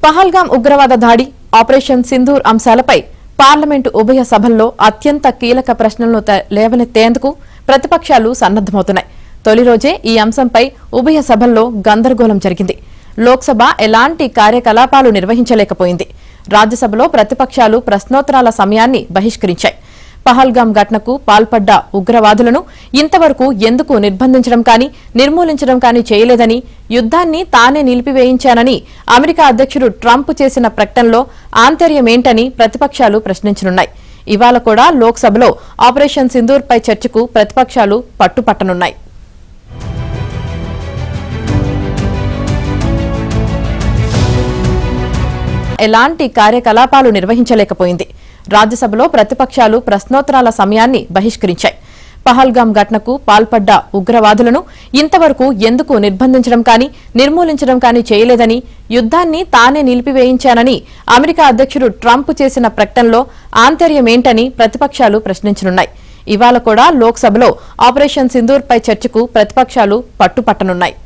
పహల్గాం ఉగ్రవాద దాడి, ఆపరేషన్ సింధూర్ అంశాలపై పార్లమెంటు ఉభయ సభల్లో అత్యంత కీలక ప్రశ్నలను లేవనెత్తేందుకు ప్రతిపక్షాలు సన్నద్దమవుతున్నాయి. తొలి రోజే ఈ అంశంపై ఉభయ సభల్లో గందరగోళం జరిగింది. లోక్సభ ఎలాంటి కార్యకలాపాలు నిర్వహించలేకపోయింది. రాజ్యసభలో ప్రతిపక్షాలు ప్రశ్నోత్తరాల సమయాన్ని బహిష్కరించాయి. పహల్గాం ఘటనకు పాల్పడ్డ ఉగ్రవాదులను ఇంతవరకు ఎందుకు నిర్బంధించడం కానీ నిర్మూలించడం కానీ చేయలేదని, యుద్ధాన్ని తానే నిలిపివేయించానని అమెరికా అధ్యక్షుడు ట్రంప్ చేసిన ప్రకటనలో ఆంతర్యమేంటని ప్రతిపక్షాలు ప్రశ్నించనున్నాయి. ఇవాళ కూడా లోక్సభలో ఆపరేషన్ సింధూర్ పై చర్చకు ప్రతిపక్షాలు పట్టుపట్టనున్నాయి. ఎలాంటి కార్యకలాపాలు నిర్వహించలేకపోయింది. రాజ్యసభలో ప్రతిపక్షాలు ప్రశ్నోత్తరాల సమయాన్ని బహిష్కరించాయి. పహల్గాం ఘటనకు పాల్పడ్డ ఉగ్రవాదులను ఇంతవరకు ఎందుకు నిర్బంధించడం కానీ నిర్మూలించడం కానీ చేయలేదని, యుద్ధాన్ని తానే నిలిపివేయించానని అమెరికా అధ్యక్షుడు ట్రంప్ చేసిన ప్రకటనలో ఆంతర్యమేంటని ప్రతిపక్షాలు ప్రశ్నించనున్నాయి. ఇవాళ కూడా లోక్సభలో ఆపరేషన్ సింధూర్ పై చర్చకు ప్రతిపక్షాలు పట్టుపట్టనున్నాయి.